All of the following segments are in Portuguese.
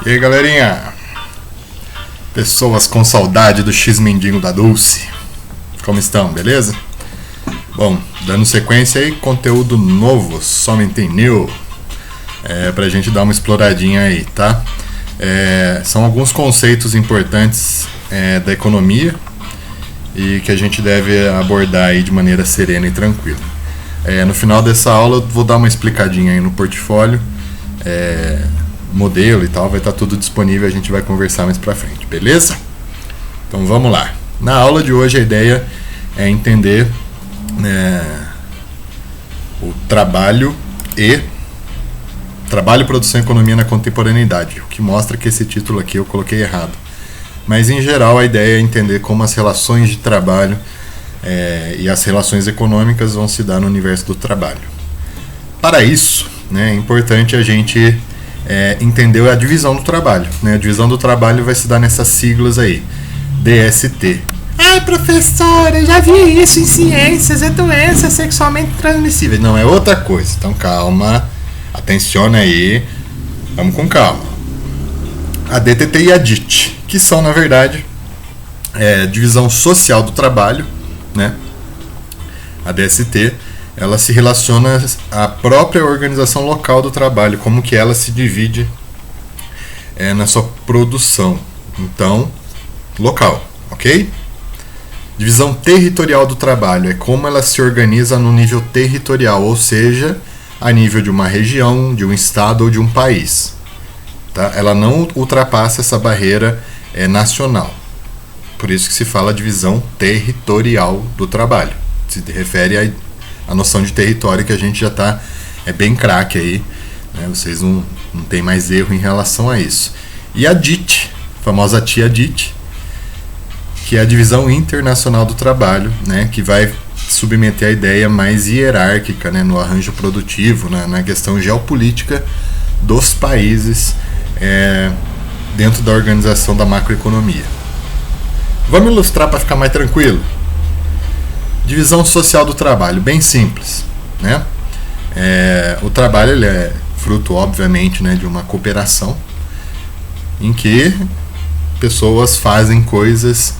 E aí, galerinha? Pessoas com saudade do X-Mendigo da Dulce. Como estão, beleza? Bom, dando sequência aí, conteúdo novo, somente new, pra gente dar uma exploradinha aí, tá? São alguns conceitos importantes da economia e que a gente deve abordar aí de maneira serena e tranquila. No final dessa aula eu vou dar uma explicadinha aí no portfólio, modelo e tal, vai estar tudo disponível, a gente vai conversar mais pra frente, beleza? Então vamos lá. Na aula de hoje a ideia é entender o trabalho, produção e economia na contemporaneidade, o que mostra que esse título aqui eu coloquei errado. Mas em geral a ideia é entender como as relações de trabalho e as relações econômicas vão se dar no universo do trabalho. Para isso, é importante a gente entender a divisão do trabalho. A divisão do trabalho vai se dar nessas siglas aí, DST. Ai, professor, eu já vi isso em ciências, é doença sexualmente transmissível. Não, é outra coisa, então calma, atenciona aí, vamos com calma. A DTT e a DIT, que são na verdade divisão social do trabalho, né? A DST, ela se relaciona à própria organização local do trabalho, como que ela se divide na sua produção, então, local, ok? Divisão territorial do trabalho é como ela se organiza no nível territorial, ou seja, a nível de uma região, de um estado ou de um país. Tá? Ela não ultrapassa essa barreira nacional. Por isso que se fala divisão territorial do trabalho. Se refere à noção de território que a gente já está bem craque aí. Né? Vocês não tem mais erro em relação a isso. E a DIT, a famosa tia DIT, que é a divisão internacional do trabalho, né, que vai submeter a ideia mais hierárquica, né, no arranjo produtivo, na questão geopolítica dos países dentro da organização da macroeconomia. Vamos ilustrar para ficar mais tranquilo? Divisão social do trabalho, bem simples, né? O trabalho ele é fruto, obviamente, né, de uma cooperação em que pessoas fazem coisas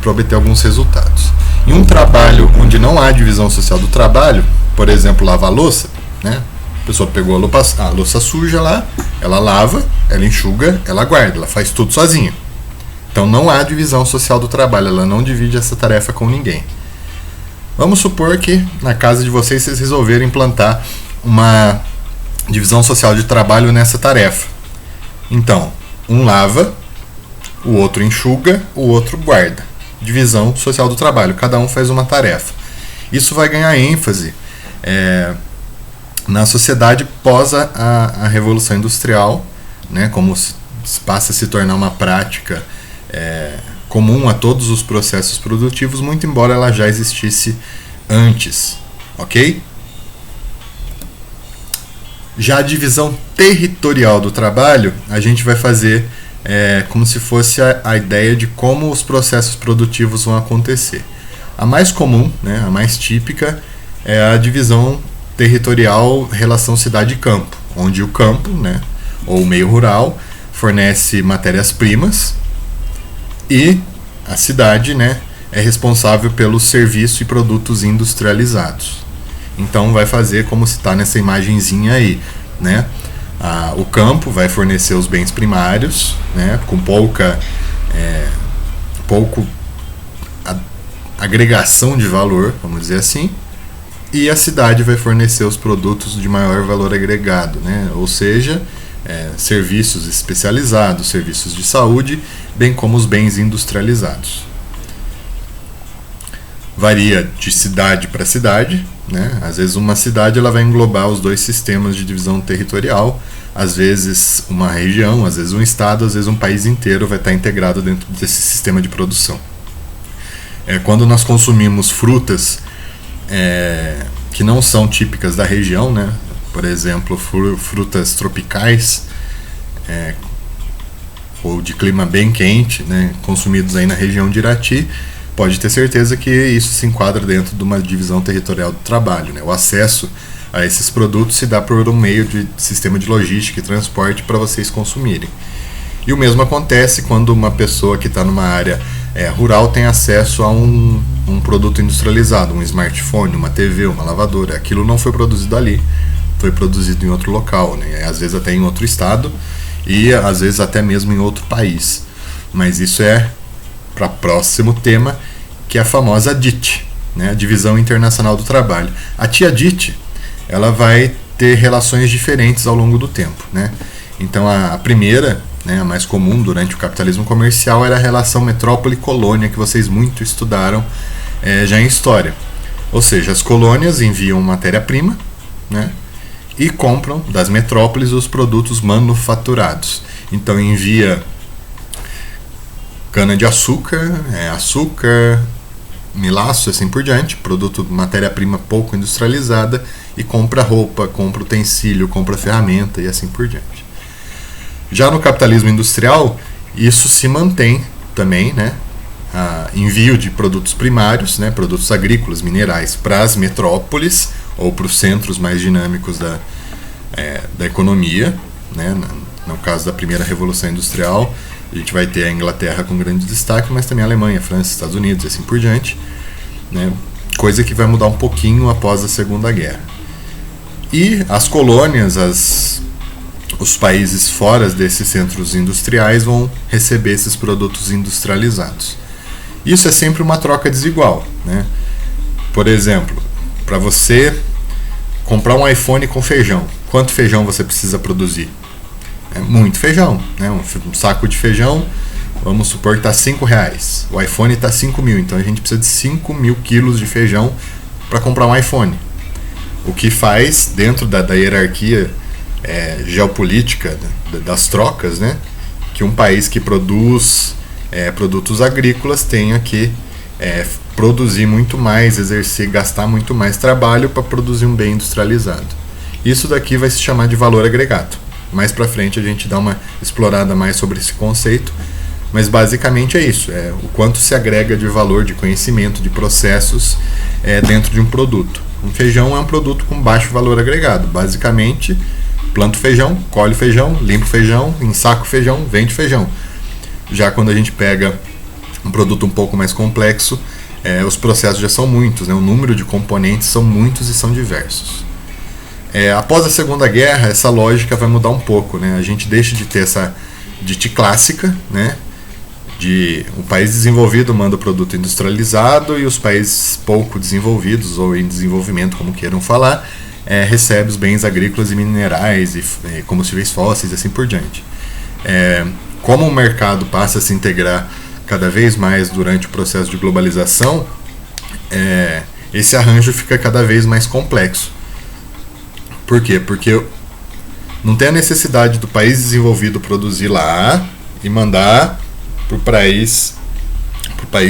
para obter alguns resultados. Em um trabalho onde não há divisão social do trabalho, por exemplo, lavar louça, né? A pessoa pegou a louça suja lá, ela lava, ela enxuga, ela guarda, ela faz tudo sozinha. Então não há divisão social do trabalho, ela não divide essa tarefa com ninguém. Vamos supor que na casa de vocês resolveram implantar uma divisão social de trabalho nessa tarefa. Então, um lava, o outro enxuga, o outro guarda. Divisão social do trabalho, cada um faz uma tarefa. Isso vai ganhar ênfase na sociedade pós a Revolução Industrial, né, como passa a se tornar uma prática comum a todos os processos produtivos, muito embora ela já existisse antes, ok? Já a divisão territorial do trabalho, a gente vai fazer como se fosse a ideia de como os processos produtivos vão acontecer. A mais comum, né, a mais típica, é a divisão territorial relação cidade-campo, onde o campo, né, ou o meio rural, fornece matérias-primas e a cidade, né, é responsável pelo serviço e produtos industrializados. Então vai fazer como se está nessa imagenzinha aí, né? O campo vai fornecer os bens primários, né, com pouca agregação de valor, vamos dizer assim, e a cidade vai fornecer os produtos de maior valor agregado, né, ou seja, serviços especializados, serviços de saúde, bem como os bens industrializados. Varia de cidade para cidade, né? Às vezes uma cidade ela vai englobar os dois sistemas de divisão territorial, às vezes uma região, às vezes um estado, às vezes um país inteiro vai estar integrado dentro desse sistema de produção. Quando nós consumimos frutas que não são típicas da região, né? Por exemplo, frutas tropicais ou de clima bem quente, né? Consumidos aí na região de Irati, pode ter certeza que isso se enquadra dentro de uma divisão territorial do trabalho, né? O acesso a esses produtos se dá por um meio de sistema de logística e transporte para vocês consumirem. E o mesmo acontece quando uma pessoa que está numa área rural tem acesso a um produto industrializado, um smartphone, uma TV, uma lavadora. Aquilo não foi produzido ali, foi produzido em outro local, né? Às vezes até em outro estado e às vezes até mesmo em outro país. Mas isso é para próximo tema, que é a famosa DIT, né? A Divisão Internacional do Trabalho. A tia DIT, ela vai ter relações diferentes ao longo do tempo, né? Então a primeira, né, a mais comum durante o capitalismo comercial, era a relação metrópole-colônia, que vocês muito estudaram já em história. Ou seja, as colônias enviam matéria-prima, né, e compram das metrópoles os produtos manufaturados. Então envia cana-de-açúcar, açúcar, milaço, assim por diante, produto, matéria-prima pouco industrializada, e compra roupa, compra utensílio, compra ferramenta e assim por diante. Já no capitalismo industrial, isso se mantém também, né? Envio de produtos primários, né? Produtos agrícolas, minerais, para as metrópoles ou para os centros mais dinâmicos da economia, né? No caso da primeira revolução industrial, a gente vai ter a Inglaterra com grande destaque, mas também a Alemanha, França, Estados Unidos e assim por diante, né? Coisa que vai mudar um pouquinho após a Segunda Guerra. E as colônias, os países fora desses centros industriais vão receber esses produtos industrializados. Isso é sempre uma troca desigual, né? Por exemplo, para você comprar um iPhone com feijão, quanto feijão você precisa produzir? Muito feijão, né? Um saco de feijão, vamos supor que está R$5. O iPhone está 5.000, então a gente precisa de 5.000 quilos de feijão para comprar um iPhone. O que faz, dentro da hierarquia geopolítica das trocas, né, que um país que produz produtos agrícolas tenha que produzir muito mais, gastar muito mais trabalho para produzir um bem industrializado. Isso daqui vai se chamar de valor agregado. Mais para frente a gente dá uma explorada mais sobre esse conceito, mas basicamente é isso, o quanto se agrega de valor, de conhecimento, de processos dentro de um produto. Um feijão é um produto com baixo valor agregado. Basicamente, planto feijão, colhe feijão, limpo feijão, ensaco feijão, vende feijão. Já quando a gente pega um produto um pouco mais complexo, os processos já são muitos, né? O número de componentes são muitos e são diversos. Após a Segunda Guerra, essa lógica vai mudar um pouco, né? A gente deixa de ter essa DIT clássica, né? O país desenvolvido manda o produto industrializado e os países pouco desenvolvidos ou em desenvolvimento, como queiram falar, recebe os bens agrícolas e minerais e combustíveis fósseis e assim por diante. Como o mercado passa a se integrar cada vez mais durante o processo de globalização, esse arranjo fica cada vez mais complexo. Por quê? Porque não tem a necessidade do país desenvolvido produzir lá e mandar para o país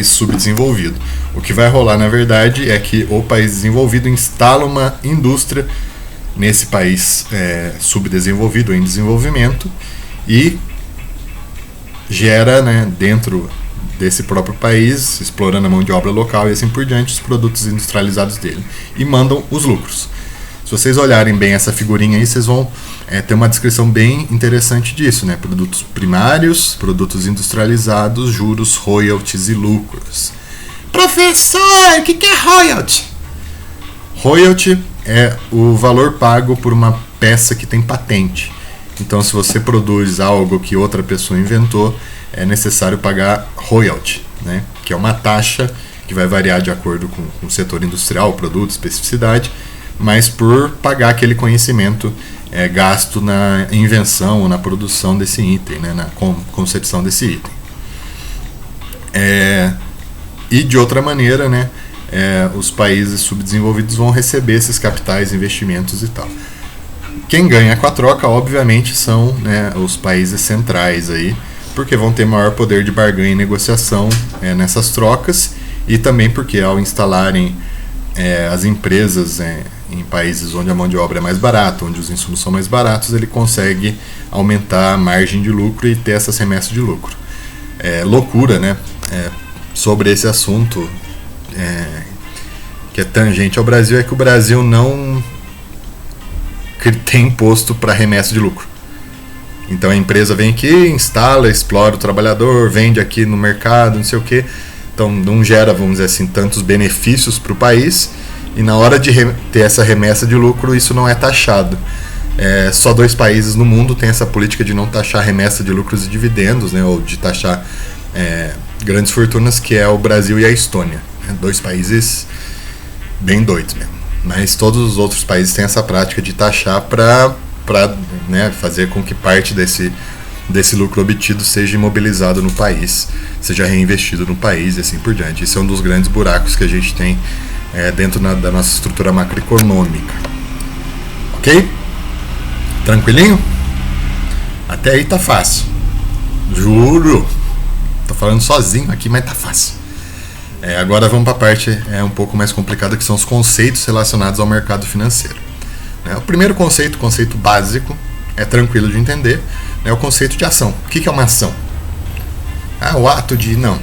subdesenvolvido. O que vai rolar, na verdade, é que o país desenvolvido instala uma indústria nesse país subdesenvolvido ou em desenvolvimento e gera, né, dentro desse próprio país, explorando a mão de obra local e assim por diante, os produtos industrializados dele. E mandam os lucros. Se vocês olharem bem essa figurinha aí, vocês vão ter uma descrição bem interessante disso, né? Produtos primários, produtos industrializados, juros, royalties e lucros. Professor, o que é royalty? Royalty é o valor pago por uma peça que tem patente. Então, se você produz algo que outra pessoa inventou, é necessário pagar royalty, né? Que é uma taxa que vai variar de acordo com o setor industrial, produto, especificidade, mas por pagar aquele conhecimento gasto na invenção ou na produção desse item, né, na concepção desse item. E de outra maneira, né, os países subdesenvolvidos vão receber esses capitais, investimentos e tal. Quem ganha com a troca, obviamente, são, né, os países centrais aí, porque vão ter maior poder de barganha e negociação nessas trocas, e também porque ao instalarem as empresas em países onde a mão de obra é mais barata, onde os insumos são mais baratos, ele consegue aumentar a margem de lucro e ter essas remessas de lucro. Loucura, né? Sobre esse assunto que é tangente ao Brasil, é que o Brasil não tem imposto para remessa de lucro. Então a empresa vem aqui, instala, explora o trabalhador, vende aqui no mercado, não sei o quê. Então não gera, vamos dizer assim, tantos benefícios para o país, e na hora de ter essa remessa de lucro, isso não é taxado. Só 2 países no mundo têm essa política de não taxar remessa de lucros e dividendos, né, ou de taxar grandes fortunas, que é o Brasil e a Estônia. 2 países bem doidos mesmo. Mas todos os outros países têm essa prática de taxar para né, fazer com que parte desse lucro obtido seja imobilizado no país, seja reinvestido no país e assim por diante. Isso é um dos grandes buracos que a gente tem dentro da nossa estrutura macroeconômica. Ok? Tranquilinho? Até aí tá fácil. Juro! Tô falando sozinho aqui, mas tá fácil. Agora vamos para a parte um pouco mais complicada, que são os conceitos relacionados ao mercado financeiro. O primeiro conceito básico, é tranquilo de entender, é o conceito de ação. O que é uma ação? O ato de... Não.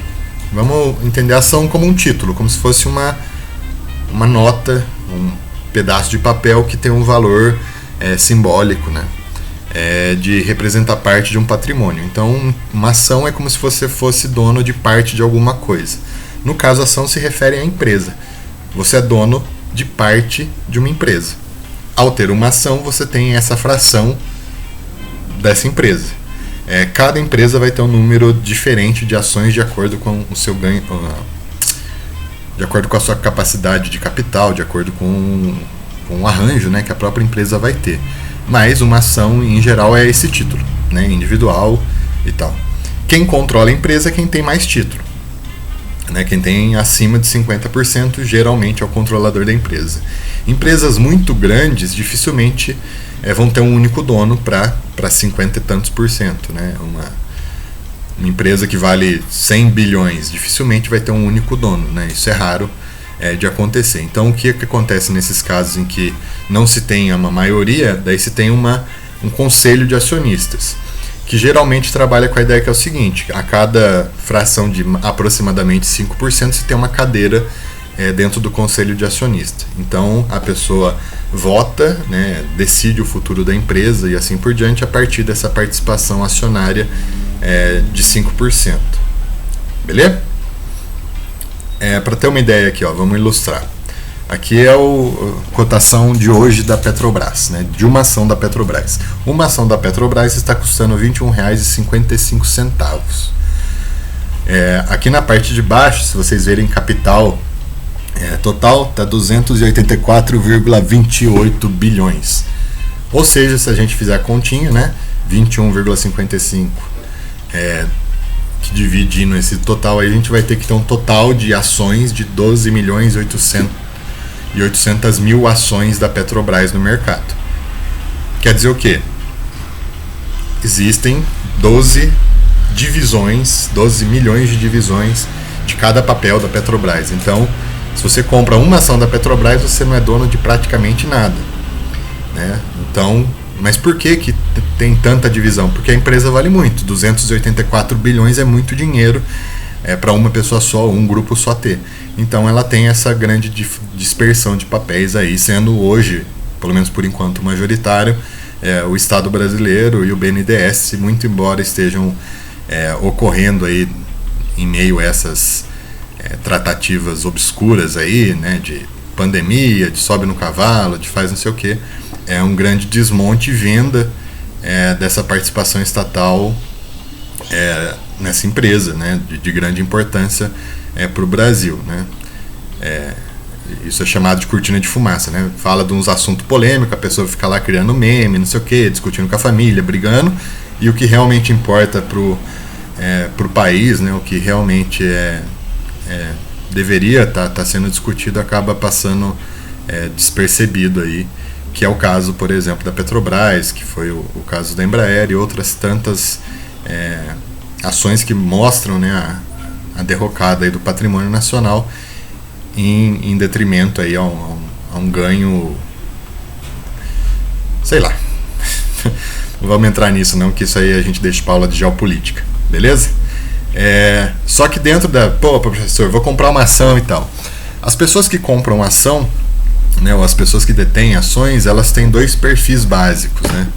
Vamos entender a ação como um título, como se fosse uma nota, um pedaço de papel que tem um valor simbólico, né? De representar parte de um patrimônio. Então, uma ação é como se você fosse dono de parte de alguma coisa. No caso, a ação se refere à empresa. Você é dono de parte de uma empresa. Ao ter uma ação, você tem essa fração dessa empresa. Cada empresa vai ter um número diferente de ações de acordo com o seu ganho, de acordo com a sua capacidade de capital, de acordo com o arranjo, né, que a própria empresa vai ter. Mas uma ação, em geral, é esse título, né, individual e tal. Quem controla a empresa é quem tem mais título. Quem tem acima de 50% geralmente é o controlador da empresa. Empresas muito grandes dificilmente vão ter um único dono para 50 e tantos por cento. Né? Uma empresa que vale 100 bilhões dificilmente vai ter um único dono. Né? Isso é raro de acontecer. Então o que acontece nesses casos em que não se tem uma maioria, daí se tem um conselho de acionistas, que geralmente trabalha com a ideia que é o seguinte: a cada fração de aproximadamente 5% se tem uma cadeira dentro do conselho de acionista. Então a pessoa vota, né, decide o futuro da empresa e assim por diante a partir dessa participação acionária de 5%. Beleza? Para ter uma ideia aqui, vamos ilustrar. Aqui é a cotação de hoje da Petrobras, né, de uma ação da Petrobras. Uma ação da Petrobras está custando R$ 21,55. Aqui na parte de baixo, se vocês verem capital total, está 284,28 bilhões. Ou seja, se a gente fizer a continha, né, 21,55 que dividindo esse total, aí a gente vai ter que ter um total de ações de 12.800.000 ações da Petrobras no mercado. Quer dizer o quê? Existem 12 divisões, 12 milhões de divisões de cada papel da Petrobras. Então, se você compra uma ação da Petrobras, você não é dono de praticamente nada, né? Então, mas por que tem tanta divisão? Porque a empresa vale muito. 284 bilhões é muito dinheiro para uma pessoa só, um grupo só ter. Então ela tem essa grande dispersão de papéis aí, sendo hoje, pelo menos por enquanto, majoritário, o Estado brasileiro e o BNDES, muito embora estejam ocorrendo aí em meio a essas tratativas obscuras aí, né, de pandemia, de sobe no cavalo, de faz não sei o que, é um grande desmonte e venda dessa participação estatal nessa empresa, né, de grande importância para o Brasil, né? Isso é chamado de cortina de fumaça, né? Fala de uns assuntos polêmicos, a pessoa fica lá criando meme, não sei o que, discutindo com a família, brigando, e o que realmente importa pro país, né? O que realmente deveria estar sendo discutido acaba passando despercebido aí, que é o caso, por exemplo, da Petrobras, que foi o caso da Embraer e outras tantas ações que mostram, né, a derrocada aí do patrimônio nacional em detrimento aí a um ganho, sei lá. Não vamos entrar nisso não, que isso aí a gente deixa para aula de geopolítica, beleza? Só que dentro professor, vou comprar uma ação e tal. As pessoas que compram ação, né, ou as pessoas que detêm ações, elas têm dois perfis básicos, né?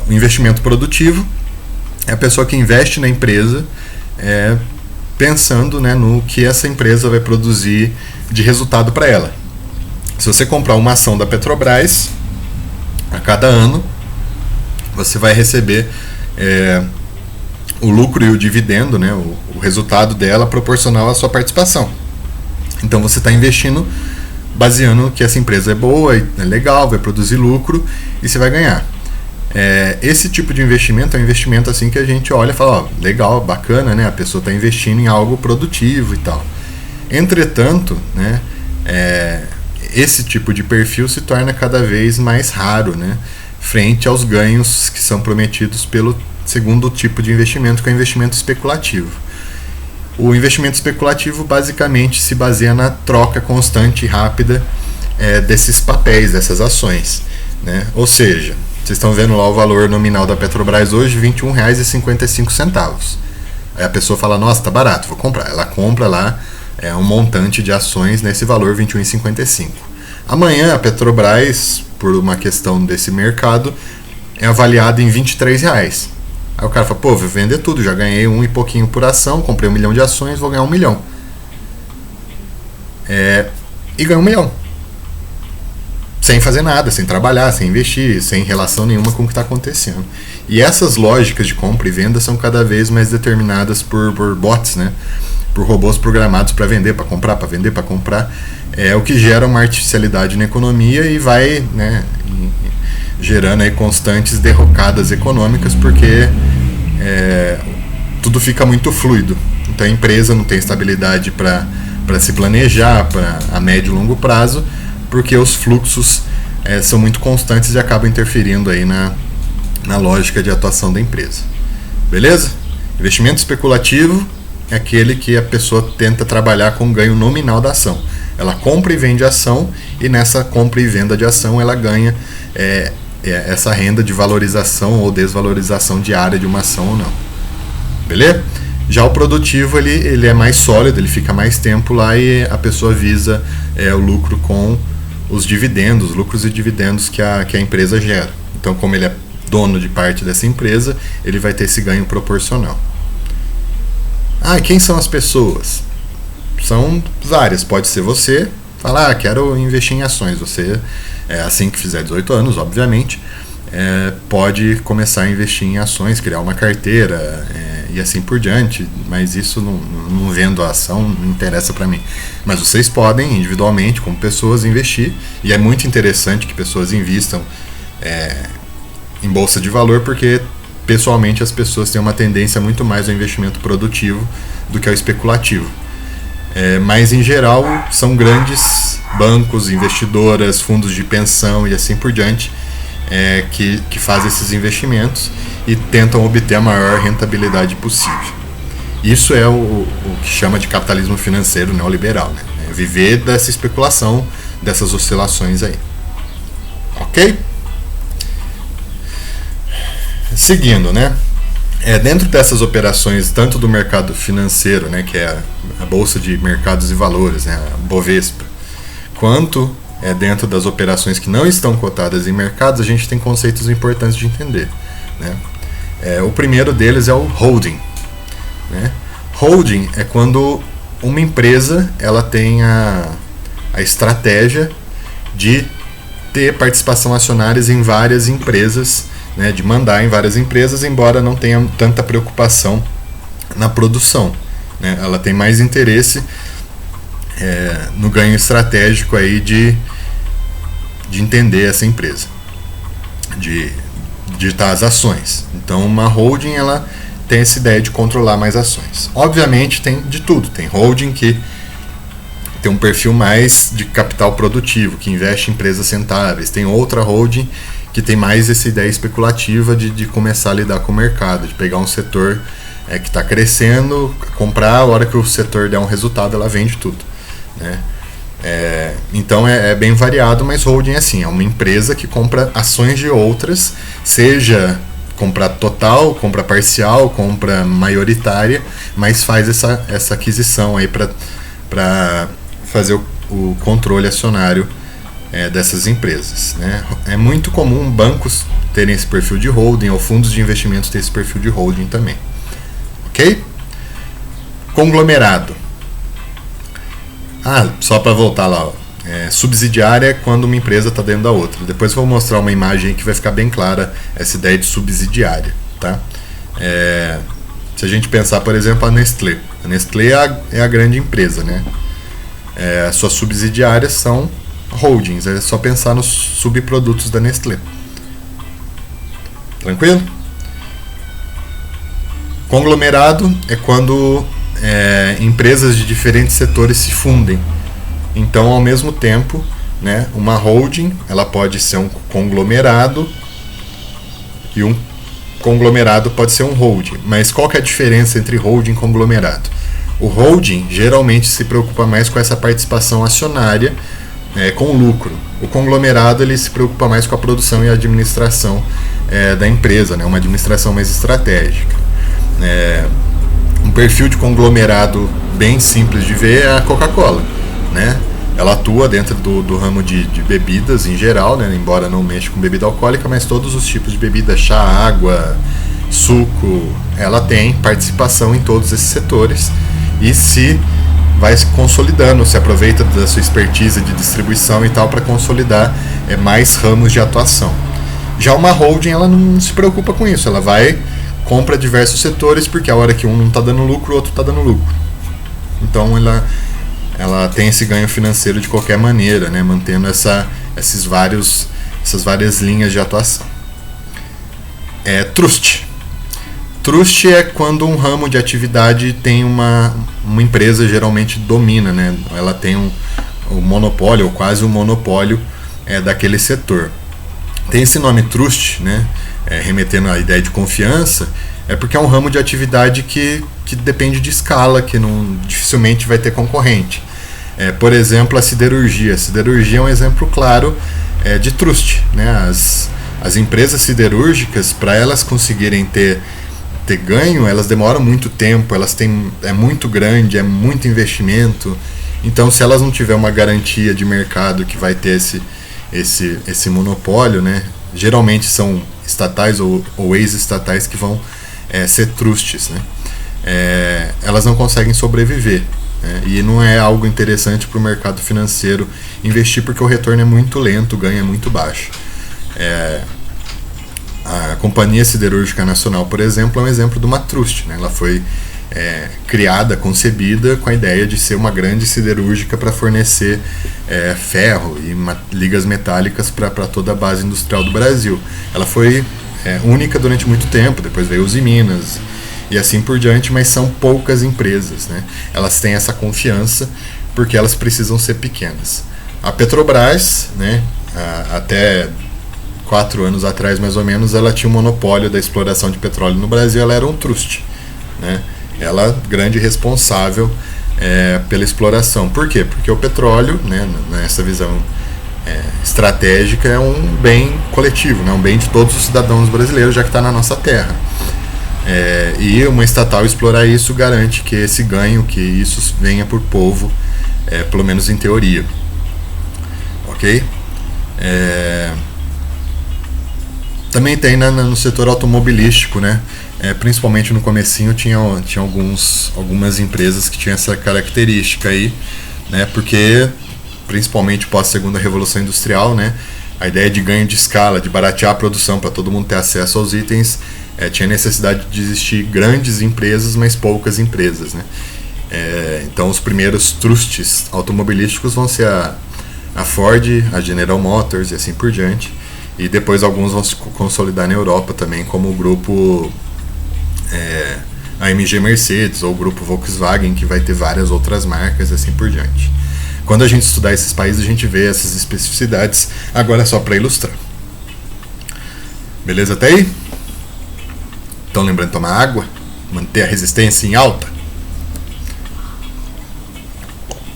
O investimento produtivo é a pessoa que investe na empresa pensando, né, no que essa empresa vai produzir de resultado para ela. Se você comprar uma ação da Petrobras, a cada ano você vai receber o lucro e o dividendo, né, o resultado dela proporcional à sua participação. Então você está investindo baseando que essa empresa é boa, é legal, vai produzir lucro e você vai ganhar. Esse tipo de investimento é um investimento assim que a gente olha e fala, legal, bacana, né? A pessoa está investindo em algo produtivo e tal. Entretanto, né, esse tipo de perfil se torna cada vez mais raro, né, frente aos ganhos que são prometidos pelo segundo tipo de investimento, que é o investimento especulativo. O investimento especulativo basicamente se baseia na troca constante e rápida desses papéis, dessas ações, né? Ou seja, vocês estão vendo lá o valor nominal da Petrobras hoje, R$ 21,55. Aí a pessoa fala, nossa, tá barato, vou comprar. Ela compra lá um montante de ações nesse valor, R$ 21,55. Amanhã a Petrobras, por uma questão desse mercado, é avaliada em R$ 23. Aí o cara fala, pô, vou vender tudo, já ganhei um e pouquinho por ação, comprei 1 milhão de ações, vou ganhar 1 milhão. E ganha 1 milhão. Sem fazer nada, sem trabalhar, sem investir, sem relação nenhuma com o que está acontecendo. E essas lógicas de compra e venda são cada vez mais determinadas por bots, né? Por robôs programados para vender, para comprar, para vender, para comprar. É o que gera uma artificialidade na economia e vai, né, gerando aí constantes derrocadas econômicas, porque tudo fica muito fluido. Então a empresa não tem estabilidade para se planejar para a médio e longo prazo, porque os fluxos são muito constantes e acabam interferindo aí na lógica de atuação da empresa. Beleza? Investimento especulativo é aquele que a pessoa tenta trabalhar com ganho nominal da ação. Ela compra e vende ação, e nessa compra e venda de ação ela ganha essa renda de valorização ou desvalorização diária de uma ação ou não. Beleza? Já o produtivo ele é mais sólido, ele fica mais tempo lá e a pessoa visa o lucro com os dividendos, lucros e dividendos que a empresa gera. Então, como ele é dono de parte dessa empresa, ele vai ter esse ganho proporcional. E quem são as pessoas? São várias. Pode ser você, falar, quero investir em ações. Você, assim que fizer 18 anos, obviamente, pode começar a investir em ações, criar uma carteira e assim por diante, mas isso não vendo a ação, não interessa para mim. Mas vocês podem, individualmente, como pessoas, investir, e é muito interessante que pessoas invistam em bolsa de valor, porque pessoalmente as pessoas têm uma tendência muito mais ao investimento produtivo do que ao especulativo. Mas em geral são grandes bancos, investidoras, fundos de pensão e assim por diante que fazem esses investimentos e tentam obter a maior rentabilidade possível. Isso é o que chama de capitalismo financeiro neoliberal, né? Viver dessa especulação, dessas oscilações aí. Ok? Seguindo, né? Dentro dessas operações, tanto do mercado financeiro, né, que é a Bolsa de Mercados e Valores, né, a Bovespa, quanto dentro das operações que não estão cotadas em mercados, a gente tem conceitos importantes de entender, né? O primeiro deles é o holding, né? Holding é quando uma empresa ela tem a estratégia de ter participação acionárias em várias empresas, né, de mandar em várias empresas, embora não tenha tanta preocupação na produção, né? Ela tem mais interesse no ganho estratégico aí de entender essa empresa, de digitar as ações. Então uma holding ela tem essa ideia de controlar mais ações. Obviamente tem de tudo, tem holding que tem um perfil mais de capital produtivo, que investe em empresas rentáveis, tem outra holding que tem mais essa ideia especulativa de começar a lidar com o mercado, de pegar um setor que está crescendo, comprar, a hora que o setor der um resultado ela vende tudo, né? Então é bem variado, mas holding é assim, é uma empresa que compra ações de outras, seja compra total, compra parcial, compra maioritária, mas faz essa aquisição aí para fazer o controle acionário dessas empresas, né? É muito comum bancos terem esse perfil de holding ou fundos de investimentos terem esse perfil de holding também. Ok? Conglomerado. Só para voltar lá, subsidiária é quando uma empresa está dentro da outra. Depois eu vou mostrar uma imagem que vai ficar bem clara essa ideia de subsidiária, tá? Se a gente pensar, por exemplo, a Nestlé. A Nestlé é a grande empresa, né? As suas subsidiárias são holdings. É só pensar nos subprodutos da Nestlé. Tranquilo? Conglomerado é quando empresas de diferentes setores se fundem. Então, ao mesmo tempo, né, uma holding ela pode ser um conglomerado e um conglomerado pode ser um holding. Mas qual que é a diferença entre holding e conglomerado? O holding geralmente se preocupa mais com essa participação acionária, com lucro. O conglomerado ele se preocupa mais com a produção e a administração da empresa, né, uma administração mais estratégica. Um perfil de conglomerado bem simples de ver é a Coca-Cola, né? Ela atua dentro do ramo de bebidas em geral, né? Embora não mexa com bebida alcoólica, mas todos os tipos de bebida, chá, água, suco, ela tem participação em todos esses setores e se vai se consolidando, se aproveita da sua expertise de distribuição e tal para consolidar mais ramos de atuação. Já uma holding, ela não se preocupa com isso, ela compra diversos setores porque a hora que um não está dando lucro, o outro está dando lucro. Então ela tem esse ganho financeiro de qualquer maneira, né, mantendo essas várias linhas de atuação. Trust. Trust é quando um ramo de atividade tem uma empresa geralmente domina, né? Ela tem um monopólio, ou quase um monopólio daquele setor. Tem esse nome trust, né? Remetendo à ideia de confiança, porque é um ramo de atividade que depende de escala, que dificilmente vai ter concorrente. Por exemplo, a siderurgia. A siderurgia é um exemplo claro de trust, né? As empresas siderúrgicas, para elas conseguirem ter ganho, elas demoram muito tempo, é muito grande, é muito investimento. Então, se elas não tiver uma garantia de mercado que vai ter esse monopólio, né? Geralmente são estatais ou ex-estatais que vão ser trusts, né? Elas não conseguem sobreviver, né? E não é algo interessante para o mercado financeiro investir porque o retorno é muito lento, o ganho é muito baixo. A Companhia Siderúrgica Nacional, por exemplo, é um exemplo de uma trust, né? Ela foi criada, concebida com a ideia de ser uma grande siderúrgica para fornecer ferro e ligas metálicas para toda a base industrial do Brasil. Ela foi única durante muito tempo, depois veio os Minas e assim por diante, mas são poucas empresas, né? Elas têm essa confiança porque elas precisam ser pequenas. A Petrobras, né, até 4 anos atrás mais ou menos, ela tinha um monopólio da exploração de petróleo no Brasil, ela era um trust, né? Ela grande responsável pela exploração. Por quê? Porque o petróleo, né, nessa visão estratégica, é um bem coletivo, né, um bem de todos os cidadãos brasileiros, já que está na nossa terra. E uma estatal explorar isso garante que esse ganho, que isso venha por povo, pelo menos em teoria. Ok? Também tem no setor automobilístico, né? Principalmente no comecinho tinha algumas empresas que tinham essa característica aí, né? Porque principalmente pós Segunda Revolução Industrial, né? A ideia de ganho de escala, de baratear a produção para todo mundo ter acesso aos itens, tinha necessidade de existir grandes empresas, mas poucas empresas, né? Então os primeiros trusts automobilísticos vão ser a Ford, a General Motors e assim por diante. E depois alguns vão se consolidar na Europa também, como o grupo AMG Mercedes ou o grupo Volkswagen, que vai ter várias outras marcas e assim por diante. Quando a gente estudar esses países, a gente vê essas especificidades. Agora é só para ilustrar. Beleza até aí? Então lembrando de tomar água, manter a resistência em alta.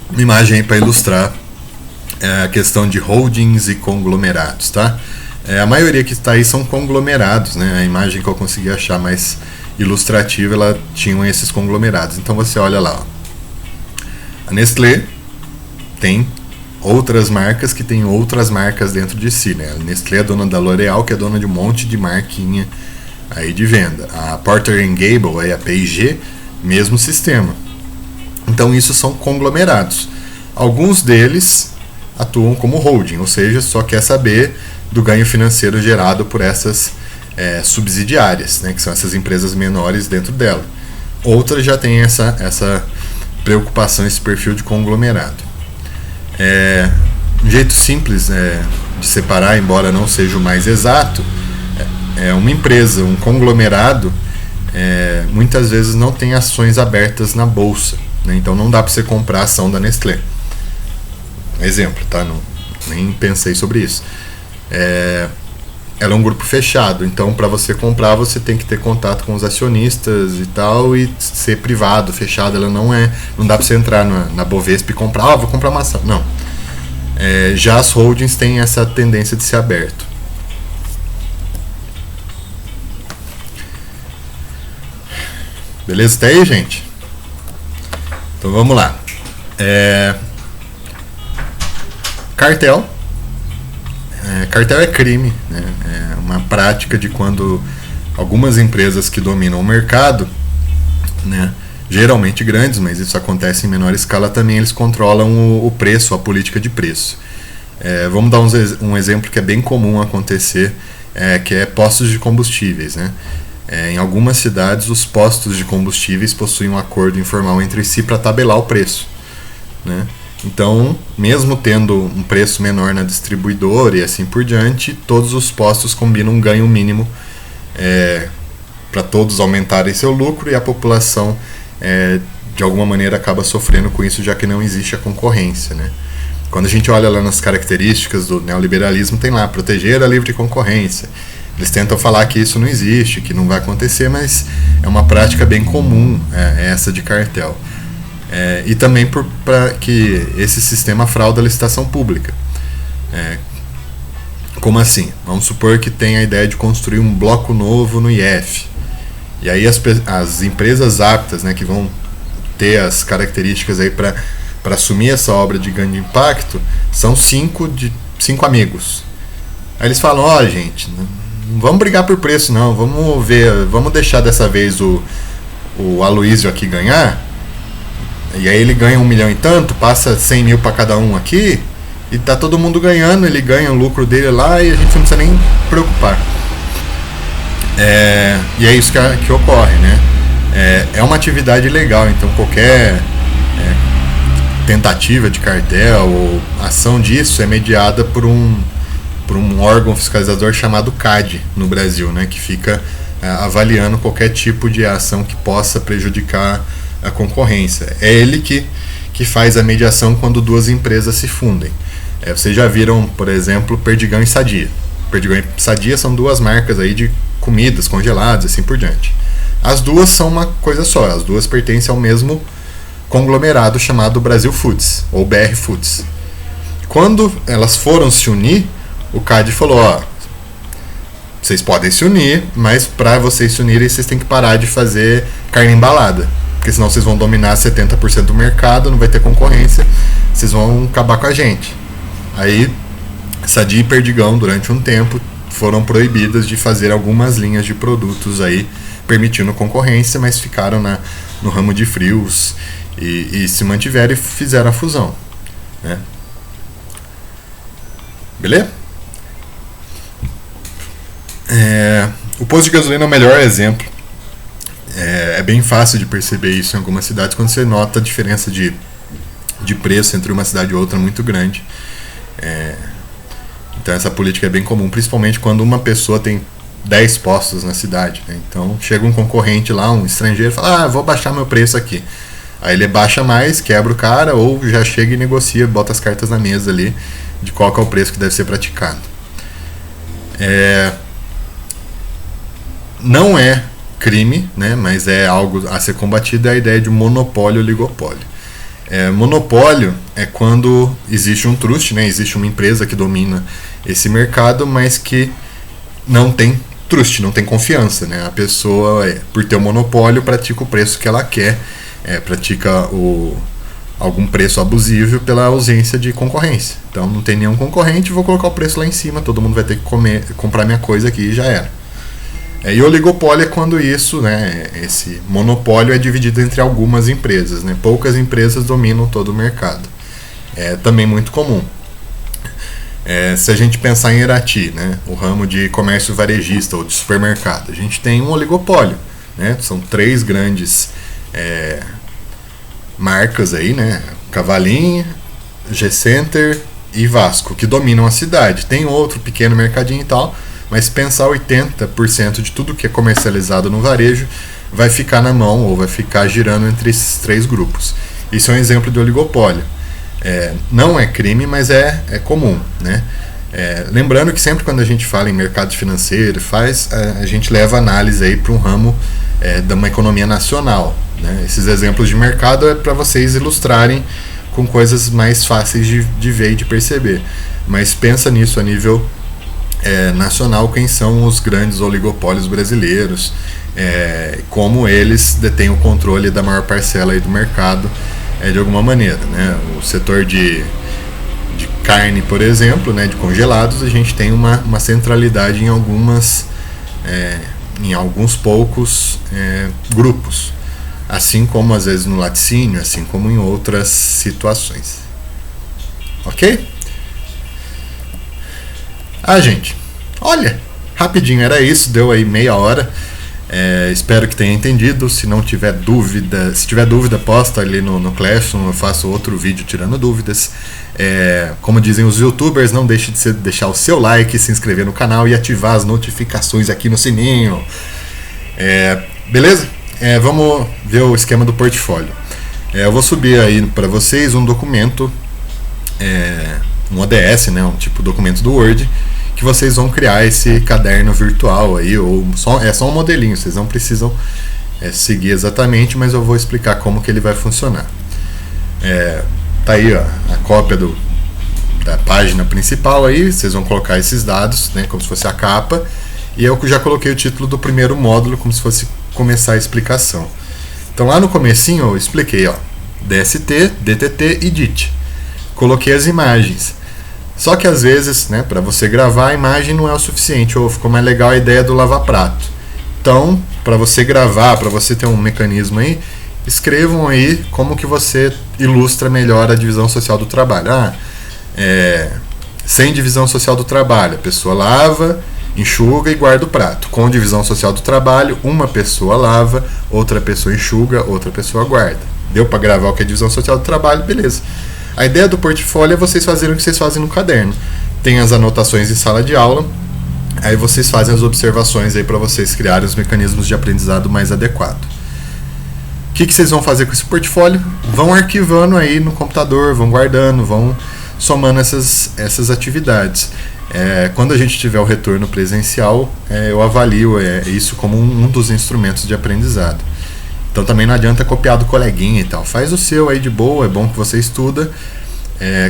Uma imagem aí para ilustrar a questão de holdings e conglomerados, tá? A maioria que está aí são conglomerados, né? A imagem que eu consegui achar mais ilustrativa, ela tinha esses conglomerados. Então você olha lá, ó. A Nestlé tem outras marcas que têm outras marcas dentro de si, né? A Nestlé é dona da L'Oréal, que é dona de um monte de marquinha aí de venda. A Procter & Gamble, aí a P&G, mesmo sistema. Então isso são conglomerados. Alguns deles atuam como holding, ou seja, só quer saber do ganho financeiro gerado por essas subsidiárias, né, que são essas empresas menores dentro dela. Outras já têm essa preocupação, esse perfil de conglomerado. Um jeito simples de separar, embora não seja o mais exato, uma empresa, um conglomerado, muitas vezes não tem ações abertas na bolsa, né? Então não dá para você comprar a ação da Nestlé. Exemplo, tá? Nem pensei sobre isso. Ela é um grupo fechado, então para você comprar você tem que ter contato com os acionistas e tal, e ser privado, fechado. Ela não dá para você entrar na Bovespa e comprar, vou comprar uma ação. Não. Já as holdings têm essa tendência de ser aberto. Beleza até aí, gente? Então vamos lá. Cartel. Cartel é crime, né? É uma prática de quando algumas empresas que dominam o mercado, né, geralmente grandes, mas isso acontece em menor escala também, eles controlam o preço, a política de preço. Vamos dar um exemplo que é bem comum acontecer, que é postos de combustíveis, né? Em algumas cidades, os postos de combustíveis possuem um acordo informal entre si para tabelar o preço, né? Então, mesmo tendo um preço menor na distribuidora e assim por diante, todos os postos combinam um ganho mínimo para todos aumentarem seu lucro, e a população, de alguma maneira, acaba sofrendo com isso, já que não existe a concorrência, né? Quando a gente olha lá nas características do neoliberalismo, tem lá, proteger a livre concorrência. Eles tentam falar que isso não existe, que não vai acontecer, mas é uma prática bem comum essa de cartel. E também para que esse sistema frauda a licitação pública. Como assim? Vamos supor que tem a ideia de construir um bloco novo no IF. E aí as empresas aptas, né, que vão ter as características aí para assumir essa obra de grande impacto, são 5 amigos. Aí eles falam, gente, não vamos brigar por preço não, vamos deixar dessa vez o Aloysio aqui ganhar, e aí ele ganha 1 milhão e tanto, passa 100 mil para cada um aqui, e tá todo mundo ganhando, ele ganha o lucro dele lá e a gente não precisa nem preocupar. E é isso que ocorre, né? É uma atividade legal, então qualquer tentativa de cartel ou ação disso é mediada por um órgão fiscalizador chamado CAD no Brasil, né, que fica avaliando qualquer tipo de ação que possa prejudicar a concorrência. É ele que faz a mediação quando duas empresas se fundem. Vocês já viram, por exemplo, Perdigão e Sadia. Perdigão e Sadia são duas marcas aí de comidas congeladas e assim por diante. As duas são uma coisa só, as duas pertencem ao mesmo conglomerado chamado Brasil Foods, ou BR Foods. Quando elas foram se unir, o CAD falou, vocês podem se unir, mas para vocês se unirem, vocês têm que parar de fazer carne embalada, porque senão vocês vão dominar 70% do mercado, não vai ter concorrência, vocês vão acabar com a gente. Aí, Sadia e Perdigão, durante um tempo, foram proibidas de fazer algumas linhas de produtos aí, permitindo concorrência, mas ficaram no ramo de frios e se mantiveram e fizeram a fusão, né? Beleza? O posto de gasolina é o melhor exemplo. É bem fácil de perceber isso em algumas cidades, quando você nota a diferença de preço entre uma cidade e outra muito grande. Então essa política é bem comum, principalmente quando uma pessoa tem 10 postos na cidade, né? Então chega um concorrente lá, um estrangeiro, fala, vou baixar meu preço aqui. Aí ele baixa mais, quebra o cara, ou já chega e negocia, bota as cartas na mesa ali de qual que é o preço que deve ser praticado. Não é crime, né, mas é algo a ser combatido, é a ideia de monopólio ou oligopólio. Monopólio é quando existe um trust, né, existe uma empresa que domina esse mercado, mas que não tem trust, não tem confiança, né? A pessoa, por ter o monopólio, pratica o preço que ela quer, pratica algum preço abusivo pela ausência de concorrência. Então não tem nenhum concorrente, vou colocar o preço lá em cima, todo mundo vai ter que comprar minha coisa aqui e já era. E oligopólio é quando isso, né, esse monopólio é dividido entre algumas empresas, né, poucas empresas dominam todo o mercado. É também muito comum. Se a gente pensar em Irati, né, o ramo de comércio varejista ou de supermercado, a gente tem um oligopólio, né, são 3 grandes marcas aí, né, Cavalinha, G-Center e Vasco, que dominam a cidade. Tem outro pequeno mercadinho e tal, mas pensar 80% de tudo que é comercializado no varejo vai ficar na mão ou vai ficar girando entre esses 3 grupos. Isso é um exemplo de oligopólio. Não é crime, mas é comum, né? Lembrando que sempre quando a gente fala em mercado financeiro, a gente leva análise aí para um ramo de uma economia nacional, né? Esses exemplos de mercado é para vocês ilustrarem com coisas mais fáceis de ver e de perceber. Mas pensa nisso a nível nacional, quem são os grandes oligopólios brasileiros, como eles detêm o controle da maior parcela aí do mercado, de alguma maneira, né? O setor de carne, por exemplo, né, de congelados, a gente tem uma centralidade em alguns poucos grupos, assim como às vezes no laticínio, assim como em outras situações. Ok? Gente, olha, rapidinho, era isso, deu aí meia hora. Espero que tenha entendido. Se não tiver dúvida, se tiver dúvida, posta ali no Classroom, eu faço outro vídeo tirando dúvidas. Como dizem os youtubers, não deixe de deixar o seu like, se inscrever no canal e ativar as notificações aqui no sininho. Beleza? Vamos ver o esquema do portfólio. Eu vou subir aí para vocês um documento, um ODS, né, um tipo de documento do Word, que vocês vão criar esse caderno virtual aí, ou só um modelinho, vocês não precisam seguir exatamente, mas eu vou explicar como que ele vai funcionar. Tá aí, ó, a cópia da página principal aí, vocês vão colocar esses dados, né, como se fosse a capa, e eu já coloquei o título do primeiro módulo, como se fosse começar a explicação. Então lá no comecinho eu expliquei, ó, DST, DTT e DIT. Coloquei as imagens. Só que às vezes, né, para você gravar a imagem não é o suficiente, ou ficou mais legal a ideia do lava-prato. Então, para você gravar, para você ter um mecanismo aí, escrevam aí como que você ilustra melhor a divisão social do trabalho. Sem divisão social do trabalho, a pessoa lava, enxuga e guarda o prato. Com divisão social do trabalho, uma pessoa lava, outra pessoa enxuga, outra pessoa guarda. Deu para gravar o que é divisão social do trabalho? Beleza. A ideia do portfólio é vocês fazerem o que vocês fazem no caderno. Tem as anotações em sala de aula, aí vocês fazem as observações aí para vocês criarem os mecanismos de aprendizado mais adequado. O que vocês vão fazer com esse portfólio? Vão arquivando aí no computador, vão guardando, vão somando essas atividades. Quando a gente tiver o retorno presencial, eu avalio isso como um dos instrumentos de aprendizado. Então também não adianta copiar do coleguinha e tal. Faz o seu aí de boa, é bom que você estuda.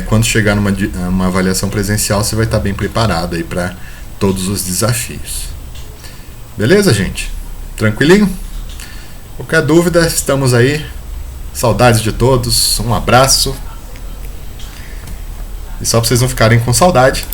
Quando chegar numa avaliação presencial, você vai estar bem preparado aí para todos os desafios. Beleza, gente? Tranquilinho? Qualquer dúvida, estamos aí. Saudades de todos, um abraço. E só para vocês não ficarem com saudade,